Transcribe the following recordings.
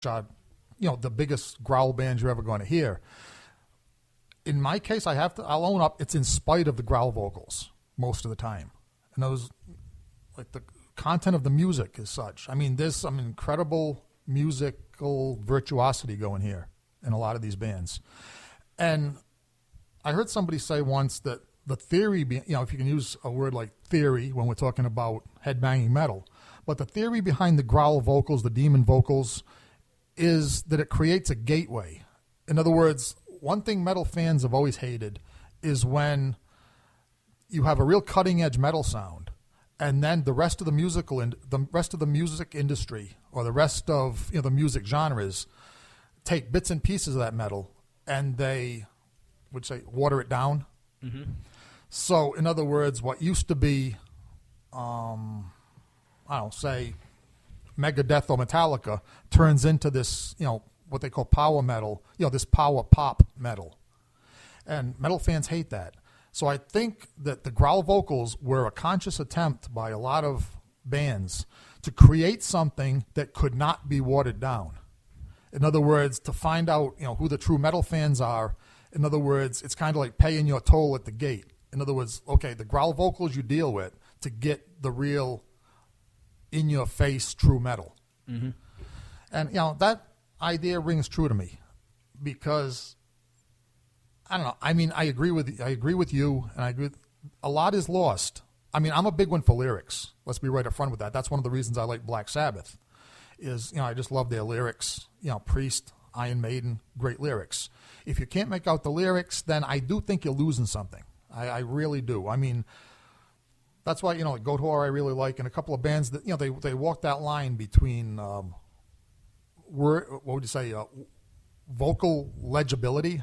are, the biggest growl bands you're ever going to hear. In my case, I'll own up, it's in spite of the growl vocals most of the time. And those, like the content of the music is such. I mean, there's some incredible musical virtuosity going here in a lot of these bands. And I heard somebody say once that the theory, if you can use a word like theory when we're talking about headbanging metal, but the theory behind the growl vocals, the demon vocals, is that it creates a gateway. In other words, one thing metal fans have always hated is when you have a real cutting-edge metal sound, and then the rest of the music industry or the rest of the music genres take bits and pieces of that metal and they would say water it down. Mm-hmm. So, in other words, what used to be, say Megadeth or Metallica turns into this, what they call power metal, this power pop metal. And metal fans hate that. So I think that the growl vocals were a conscious attempt by a lot of bands to create something that could not be watered down. In other words, to find out, who the true metal fans are. In other words, it's kind of like paying your toll at the gate. In other words, okay, the growl vocals you deal with to get the real in-your-face true metal. Mm-hmm. And, that idea rings true to me because, I don't know, I mean, I agree with you, and I agree with, a lot is lost. I mean, I'm a big one for lyrics. Let's be right up front with that. That's one of the reasons I like Black Sabbath is, I just love their lyrics. Priest, Iron Maiden, great lyrics. If you can't make out the lyrics, then I do think you're losing something. I really do. I mean, that's why, like Goat Whore I really like, and a couple of bands that, they walk that line between, vocal legibility,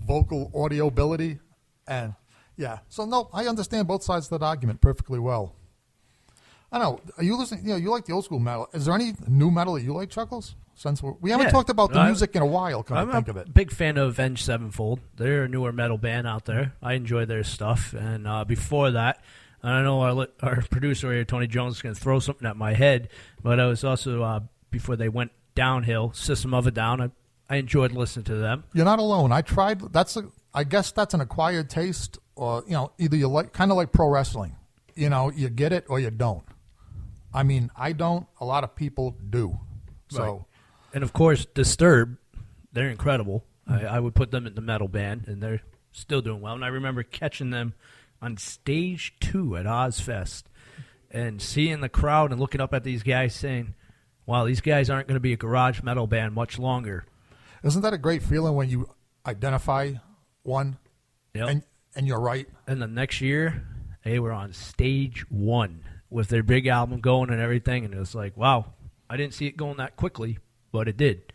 vocal audiobility, and, yeah. So, no, I understand both sides of that argument perfectly well. I don't know. Are you listening? You like the old school metal. Is there any new metal that you like, Chuckles? Since we haven't talked about the music in a while, come to think of it. I'm a big fan of Avenged Sevenfold. They're a newer metal band out there. I enjoy their stuff. And before that, I know our producer here, Tony Jones, is going to throw something at my head, but I was also, before they went downhill, System of a Down. I enjoyed listening to them. You're not alone. I tried. I guess that's an acquired taste, or either you like, kind of like pro wrestling. You get it or you don't. I mean, I don't. A lot of people do. So. Right. And, of course, Disturbed, they're incredible. I would put them in the metal band, and they're still doing well. And I remember catching them on stage 2 at Ozfest and seeing the crowd and looking up at these guys saying, wow, these guys aren't going to be a garage metal band much longer. Isn't that a great feeling when you identify one and you're right? And the next year, they were on stage 1 with their big album going and everything, and it was like, wow, I didn't see it going that quickly. But it did.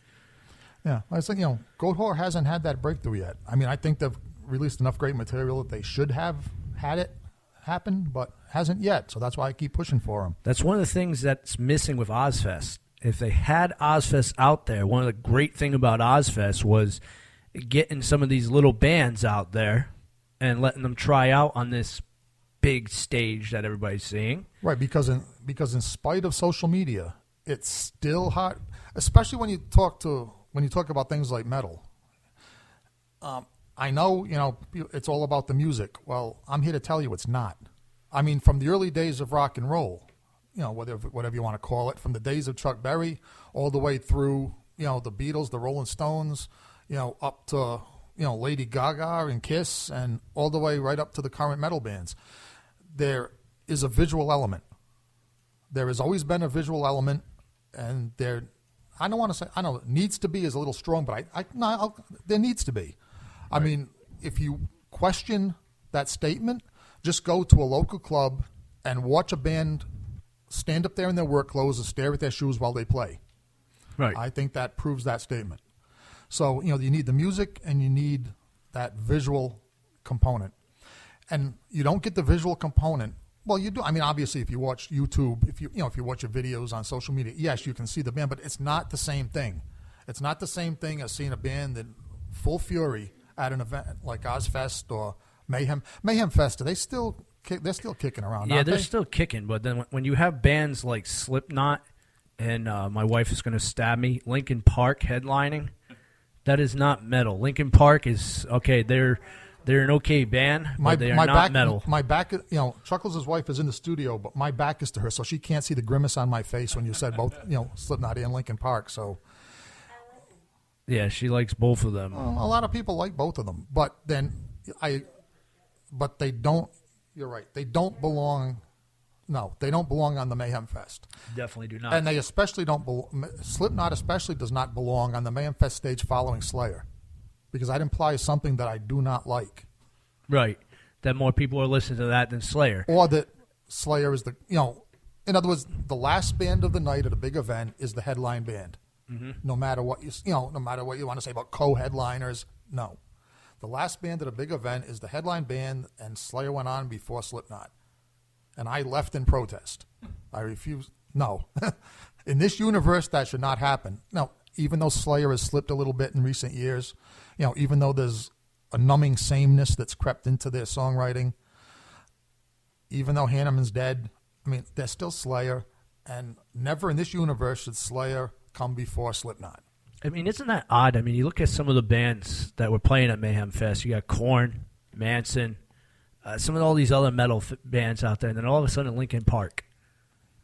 Yeah, I think Goat Whore hasn't had that breakthrough yet. I mean, I think they've released enough great material that they should have had it happen, but hasn't yet. So that's why I keep pushing for them. That's one of the things that's missing with Ozfest. If they had Ozfest out there, one of the great things about Ozfest was getting some of these little bands out there and letting them try out on this big stage that everybody's seeing. Right, because in spite of social media, it's still hot. Especially when you talk about things like metal. I know, it's all about the music. Well, I'm here to tell you it's not. I mean, from the early days of rock and roll, whatever you want to call it, from the days of Chuck Berry all the way through, the Beatles, the Rolling Stones, up to, Lady Gaga and Kiss, and all the way right up to the current metal bands. There is a visual element. There has always been a visual element, and I don't want to say, I know needs to be is a little strong, but there needs to be. I mean, if you question that statement, just go to a local club and watch a band stand up there in their work clothes and stare at their shoes while they play. Right. I think that proves that statement. So, you need the music and you need that visual component. And you don't get the visual component. Well, you do. I mean, obviously, if you watch YouTube, if you watch your videos on social media, yes, you can see the band, but it's not the same thing. It's not the same thing as seeing a band in full fury at an event like Ozfest or Mayhem Fest. They're still kicking around. Yeah, they're they? Still kicking. But then when you have bands like Slipknot and my wife is going to stab me. Linkin Park headlining. That is not metal. Linkin Park is okay. They're an okay band, but they are not back, metal. My back, Chuckles' wife is in the studio, but my back is to her, so she can't see the grimace on my face when you said both, Slipknot and Linkin Park. So, yeah, she likes both of them. a lot of people like both of them, but they don't. You're right. They don't belong. No, they don't belong on the Mayhem Fest. Definitely do not. And they especially don't. Slipknot especially does not belong on the Mayhem Fest stage following Slayer, because that implies something that I do not like. Right. That more people are listening to that than Slayer. Or that Slayer is in other words, the last band of the night at a big event is the headline band. Mm-hmm. No matter what no matter what you want to say about co-headliners, no. The last band at a big event is the headline band, and Slayer went on before Slipknot. And I left in protest. I refuse. No. In this universe, that should not happen. Now, even though Slayer has slipped a little bit in recent years, even though there's a numbing sameness that's crept into their songwriting, even though Hanneman's dead, they're still Slayer, and never in this universe should Slayer come before Slipknot. Isn't that odd? You look at some of the bands that were playing at Mayhem Fest. You got Korn, Manson, some of all these other metal bands out there, and then all of a sudden Linkin Park.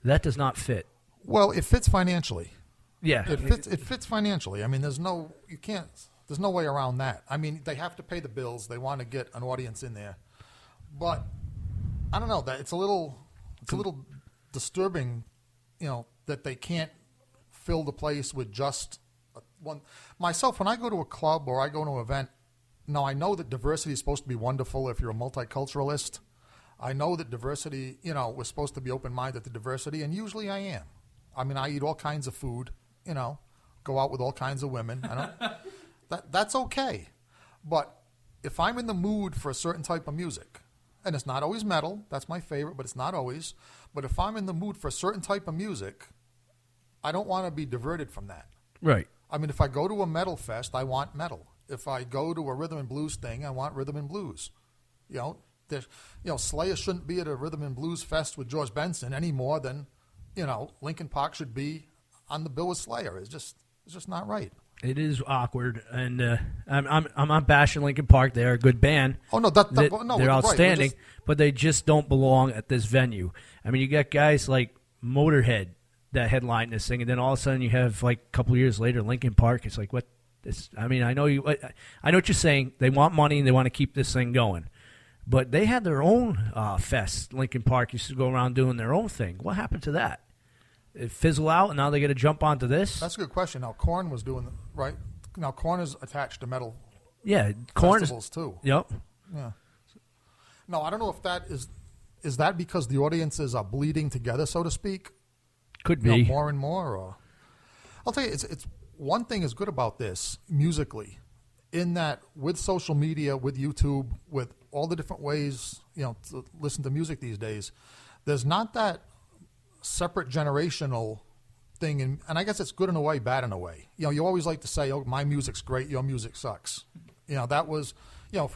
That does not fit. Well, it fits financially. Yeah. It fits financially. There's no way around that. They have to pay the bills. They want to get an audience in there. But I don't know, that it's a little disturbing, that they can't fill the place with just one. Myself, when I go to a club or I go to an event, now I know that diversity is supposed to be wonderful if you're a multiculturalist. I know that diversity, we're supposed to be open-minded to diversity, and usually I am. I eat all kinds of food, go out with all kinds of women. That's okay. But if I'm in the mood for a certain type of music, and it's not always metal, that's my favorite, but it's not always. But if I'm in the mood for a certain type of music, I don't want to be diverted from that. Right. If I go to a metal fest, I want metal. If I go to a rhythm and blues thing, I want rhythm and blues. Slayer shouldn't be at a rhythm and blues fest with George Benson any more than, Linkin Park should be on the bill with Slayer. It's just not right. It is awkward, and I'm not bashing Linkin Park. They're a good band. Oh no, they're outstanding, but they just don't belong at this venue. You got guys like Motorhead that headline this thing, and then all of a sudden you have a couple of years later Linkin Park. It's like, what? I know what you're saying. They want money and they want to keep this thing going, but they had their own fest. Linkin Park used to go around doing their own thing. What happened to that? It fizzle out, and now they got to jump onto this. That's a good question. Now Korn was doing right. Now Korn is attached to metal. Yeah, Korn festivals too. Yep. Yeah. No, I don't know if that is that because the audiences are bleeding together, so to speak. Could be more and more. Or I'll tell you, it's one thing is good about this musically, in that with social media, with YouTube, with all the different ways to listen to music these days, there's not that separate generational thing, and I guess it's good in a way, bad in a way. You always like to say, "Oh, my music's great, your music sucks." That was,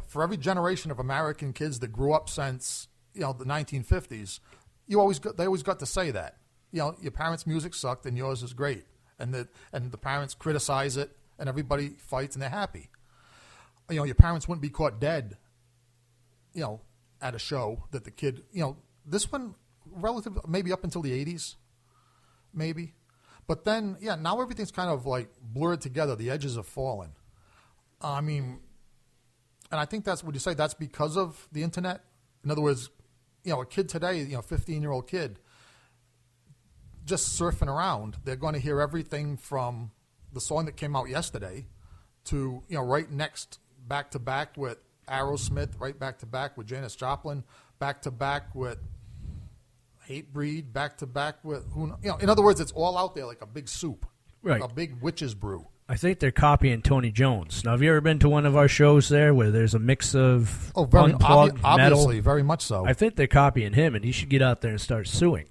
for every generation of American kids that grew up since the 1950s, they always got to say that. Your parents' music sucked and yours is great, and the parents criticize it, and everybody fights and they're happy. Your parents wouldn't be caught dead, at a show that the kid, this one relative maybe up until the 80s, maybe, but then now everything's kind of blurred together. The edges have fallen. And I think would you say that's because of the internet? In other words, a kid today, 15-year-old kid, just surfing around, they're going to hear everything from the song that came out yesterday to, right next, back to back with Aerosmith, right back to back with Janis Joplin, back to back with Hatebreed, back to back with in other words, it's all out there like a big soup, right? A big witch's brew. I think they're copying Tony Jones. Now, have you ever been to one of our shows there where there's a mix of unplugged metal? Obviously, very much so. I think they're copying him, and he should get out there and start suing.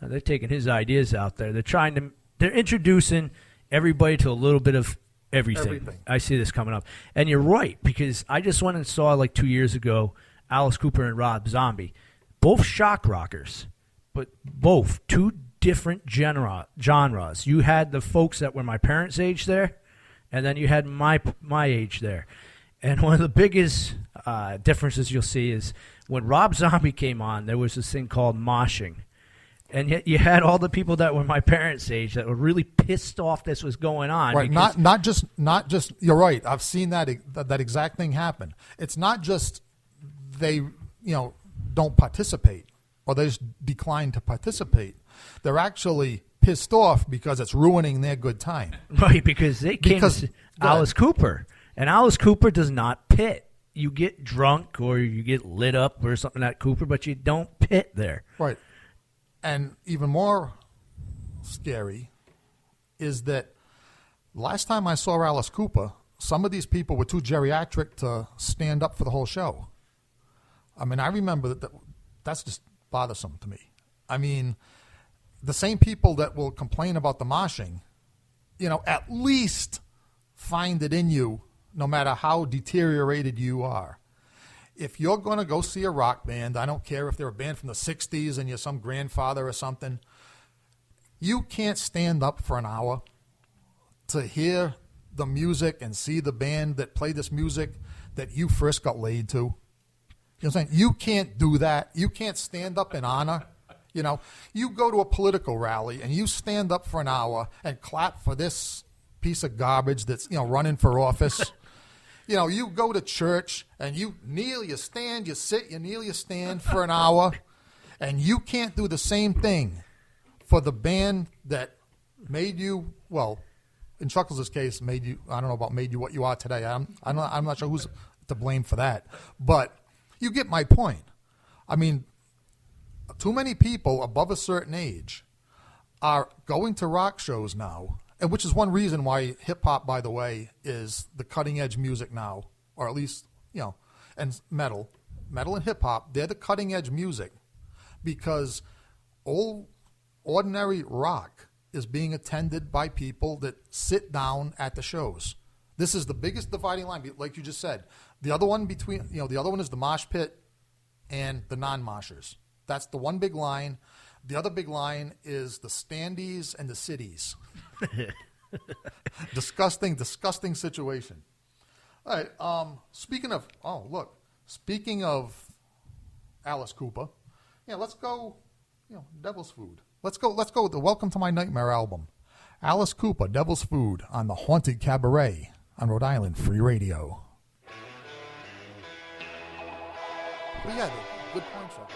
They're taking his ideas out there. They're introducing everybody to a little bit of everything. I see this coming up. And you're right, because I just went and saw 2 years ago Alice Cooper and Rob Zombie, both shock rockers, but both two different genres. You had the folks that were my parents' age there, and then you had my age there. And one of the biggest differences you'll see is when Rob Zombie came on, there was this thing called moshing. And yet you had all the people that were my parents' age that were really pissed off this was going on. Right, not just. You're right. I've seen that exact thing happen. It's not just they don't participate or they just decline to participate. They're actually pissed off because it's ruining their good time. Right, because they came to Alice Cooper, and Alice Cooper does not pit. You get drunk or you get lit up or something at Cooper, but you don't pit there. Right. And even more scary is that last time I saw Alice Cooper, some of these people were too geriatric to stand up for the whole show. I mean, I remember that's just bothersome to me. I mean, the same people that will complain about the moshing, at least find it in you, no matter how deteriorated you are. If you're going to go see a rock band, I don't care if they're a band from the 60s and you're some grandfather or something, you can't stand up for an hour to hear the music and see the band that played this music that you first got laid to. You know what I'm saying? You can't do that. You can't stand up in honor. You go to a political rally and you stand up for an hour and clap for this piece of garbage that's, running for office. You go to church and you kneel, you stand, you sit, you kneel, you stand for an hour, and you can't do the same thing for the band that made you, well, in Chuckles' case, made you what you are today. I'm not sure who's to blame for that, but you get my point. I mean, too many people above a certain age are going to rock shows now. And which is one reason why hip-hop, by the way, is the cutting-edge music now, or at least, and metal and hip-hop, they're the cutting-edge music because ordinary rock is being attended by people that sit down at the shows. This is the biggest dividing line, like you just said. The other one the other one is the mosh pit and the non-moshers. That's the one big line. The other big line is the standees and the cities. Disgusting situation. All right. Speaking of Alice Cooper, let's go. Devil's Food. Let's go with the Welcome to My Nightmare album. Alice Cooper, Devil's Food on the Haunted Cabaret on Rhode Island Free Radio. But yeah, good point, Chuck.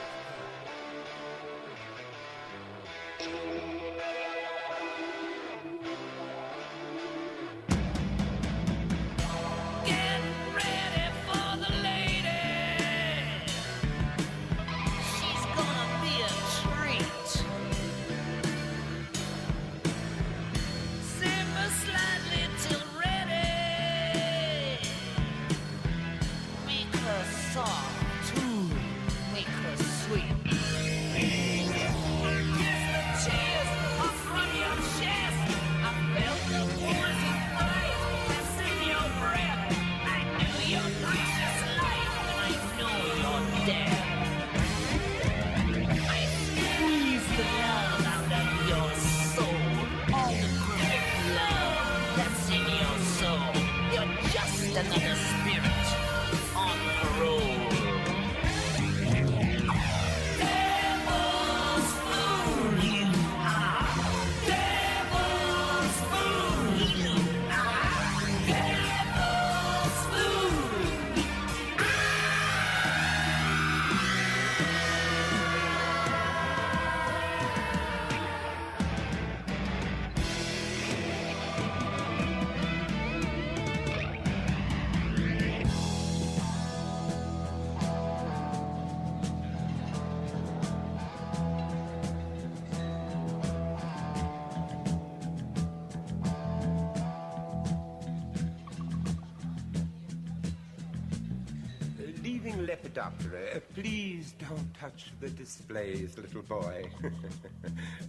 Lepidoptera, please don't touch the displays, little boy.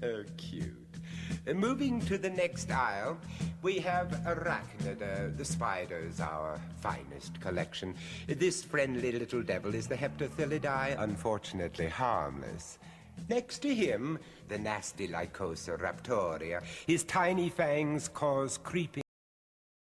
Oh, cute. Moving to the next aisle, we have Arachnida. The spider's our finest collection. This friendly little devil is the Heptathylidae, unfortunately harmless. Next to him, the nasty Lycosa raptoria. His tiny fangs cause creeping